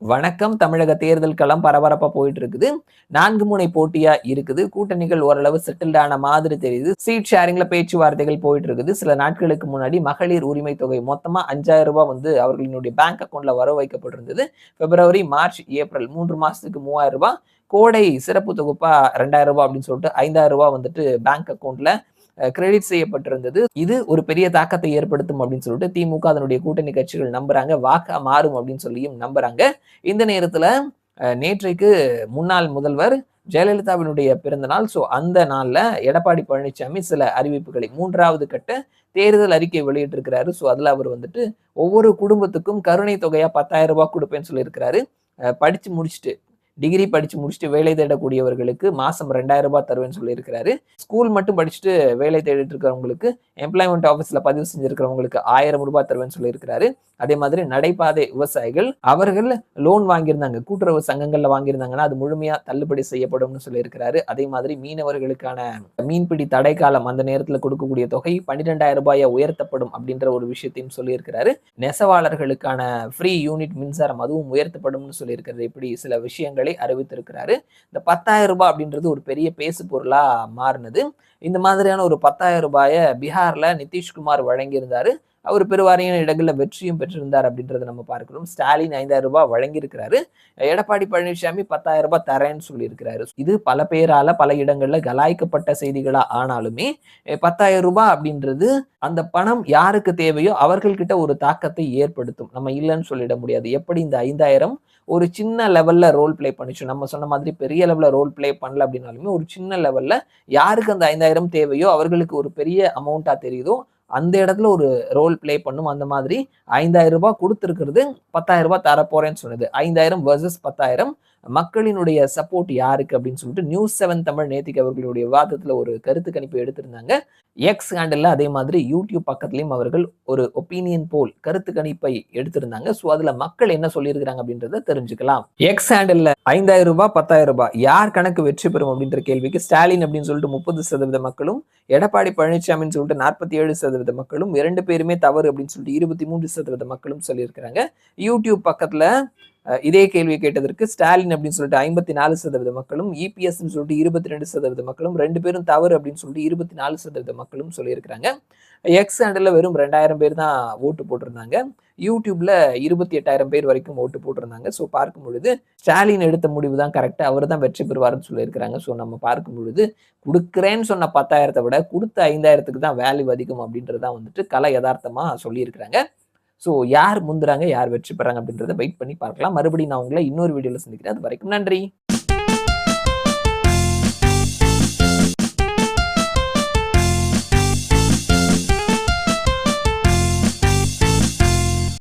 வணக்கம். தமிழக தேர்தல் களம் பரபரப்பா போயிட்டு இருக்குது. 4 முனை போட்டியா இருக்குது. கூட்டணிகள் ஓரளவு செட்டில்ட் ஆன மாதிரி தெரியுது. சீட் ஷேரிங்ல பேச்சுவார்த்தைகள் போயிட்டு இருக்குது. சில நாட்களுக்கு முன்னாடி மகளிர் உரிமை தொகை மொத்தமா ரூ. 5,000 வந்து அவர்களுடைய பேங்க் அக்கவுண்ட்ல வரவு வைக்கப்பட்டிருந்தது. பிப்ரவரி, மார்ச், ஏப்ரல் 3 மாசத்துக்கு ரூ. 3,000. கோடை சிறப்பு தொகுப்பா ரூ. 2,000 அப்படின்னு சொல்லிட்டு ரூ. 5,000 வந்துட்டு பேங்க் அக்கவுண்ட்ல கிரெடிட் செய்யப்பட்டிருந்தது. இது ஒரு பெரிய தாக்கத்தை ஏற்படுத்தும் அப்படின்னு சொல்லிட்டு திமுக அதனுடைய கூட்டணி கட்சிகள் நம்புறாங்க. வாக்கா மாறும் அப்படின்னு சொல்லியும் நம்புறாங்க. இந்த நேரத்துல நேற்றைக்கு முன்னாள் முதல்வர் ஜெயலலிதாவினுடைய பிறந்த நாள். அந்த நாள்ல எடப்பாடி பழனிசாமி சில அறிவிப்புகளை 3வது கட்ட தேர்தல் அறிக்கை வெளியிட்டிருக்கிறாரு. அதுல அவர் வந்துட்டு ஒவ்வொரு குடும்பத்துக்கும் கருணை தொகையா ரூ. 10,000 குடுப்பேன்னு சொல்லியிருக்கிறாரு. படிச்சு முடிச்சுட்டு டிகிரி படிச்சு முடிச்சுட்டு வேலை தேடக்கூடியவர்களுக்கு மாசம் ரூ. 2,000 தருவேன்னு சொல்லியிருக்கிறாரு. ஸ்கூல் மட்டும் படிச்சுட்டு வேலை தேடிட்டு இருக்கிறவங்களுக்கு எம்ப்ளாய்மென்ட் ஆஃபீஸ்ல பதிவு செஞ்சிருக்கிறவங்களுக்கு ரூ. 1,000 தருவேன்னு சொல்லியிருக்கிறாரு. அதே மாதிரி நடைபாதை விவசாயிகள் அவர்கள் லோன் வாங்கியிருந்தாங்க, கூட்டுறவு சங்கங்கள்ல வாங்கியிருந்தாங்கன்னா அது முழுமையா தள்ளுபடி செய்யப்படும்னு சொல்லியிருக்கிறாரு. அதே மாதிரி மீனவர்களுக்கான மீன்பிடி தடை காலம் அந்த நேரத்துல கொடுக்கக்கூடிய தொகை ரூ. 12,000 உயர்த்தப்படும் அப்படின்ற ஒரு விஷயத்தையும் சொல்லியிருக்கிறாரு. நெசவாளர்களுக்கான ஃப்ரீ யூனிட் மின்சாரம் அதுவும் உயர்த்தப்படும்னு சொல்லியிருக்கிறது. இப்படி சில விஷயங்களை அறிவித்திருக்கிறாரு. இந்த ரூ. 10,000 அப்படின்றது ஒரு பெரிய பேசு பொருளா மாறினது. இந்த மாதிரியான ஒரு ரூ. 10,000 பீகார்ல நிதிஷ்குமார் வழங்கியிருந்தாரு. அவர் பெருவாரியான இடங்கள்ல வெற்றியும் பெற்றிருந்தார் அப்படின்றத நம்ம பார்க்கிறோம். ஸ்டாலின் ரூ. 5,000 வழங்கியிருக்கிறாரு. எடப்பாடி பழனிசாமி ரூ. 10,000 தரேன்னு சொல்லியிருக்கிறாரு. இது பல பேரால பல இடங்கள்ல கலாய்க்கப்பட்ட செய்திகளா ஆனாலுமே ரூ. 10,000 அப்படின்றது அந்த பணம் யாருக்கு தேவையோ அவர்கள்கிட்ட ஒரு தாக்கத்தை ஏற்படுத்தும். நம்ம இல்லைன்னு சொல்லிட முடியாது. எப்படி இந்த 5,000 ஒரு சின்ன லெவல்ல ரோல் பிளே பண்ணுச்சு. நம்ம சொன்ன மாதிரி பெரிய லெவல்ல ரோல் பிளே பண்ணல அப்படின்னாலுமே ஒரு சின்ன லெவல்ல யாருக்கு அந்த 5,000 தேவையோ அவர்களுக்கு ஒரு பெரிய அமௌண்ட்டா தெரியுதோ அந்த இடத்துல ஒரு ரோல் பிளே பண்ணும். அந்த மாதிரி ரூ. 5,000 குடுத்திருக்கிறது ரூ. 10,000 தரப்போறேன்னு சொன்னது. 5,000 வெர்சஸ் 10,000 மக்களினுடைய சப்போர்ட் யாருக்கு அப்படின்னு சொல்லிட்டு நியூஸ் 7 தமிழ் நேத்திக்கு அவர்களுடைய விவாதத்துல ஒரு கருத்து கணிப்பு எடுத்திருந்தாங்க. எக்ஸ் ஹேண்டில்ல அதே மாதிரி யூடியூப் பக்கத்துலயும் அவர்கள் ஒரு ஒப்பீனியன் போல் கருத்து கணிப்பை எடுத்திருந்தாங்க. அதுல மக்கள் என்ன சொல்லியிருக்கிறாங்க அப்படின்றத தெரிஞ்சுக்கலாம். எக்ஸ் ஹேண்டில்ல ரூ. 5,000 10,000 யார் கணக்கு வெற்றி பெறும் அப்படின்ற கேள்விக்கு ஸ்டாலின் அப்படின்னு சொல்லிட்டு 30% மக்களும், எடப்பாடி பழனிசாமின்னு சொல்லிட்டு 47% மக்களும், 2 பேருமே தவறு அப்படின்னு சொல்லிட்டு 23% மக்களும் சொல்லியிருக்கிறாங்க. யூடியூப் பக்கத்துல இதே கேள்வி கேட்டதற்கு ஸ்டாலின் அப்படின்னு சொல்லிட்டு 54% மக்களும், இபிஎஸ் சொல்லிட்டு 22% மக்களும், 2 பேரும் தவறு அப்படின்னு சொல்லிட்டு 24% மக்களும் சொல்லியிருக்கிறாங்க. எக்ஸ் ஹேண்டில்ல வெறும் 2,000 பேர் தான் ஓட்டு போட்டிருந்தாங்க. யூடியூப்ல 28,000 பேர் வரைக்கும் ஓட்டு போட்டிருந்தாங்க. பார்க்கும் பொழுது ஸ்டாலின் எடுத்த முடிவு தான் கரெக்ட். அவர் தான் வெற்றி பெறுவார்னு சொல்லியிருக்கிறாங்க. நம்ம பார்க்கும் பொழுது கொடுக்குறேன்னு சொன்ன 10,000 விட கொடுத்த 5,000க்கு தான் வேல்யூ அதிகம் அப்படின்றதான் வந்துட்டு கலை யதார்த்தமா சொல்லியிருக்கிறாங்க. யார் முந்துறாங்க, யார் வெற்றி பெறாங்க அப்படின்றத வெயிட் பண்ணி பார்க்கலாம். மறுபடியும் நான் உங்களை இன்னொரு வீடியோல சந்திக்கிறேன். அது வரைக்கும் நன்றி.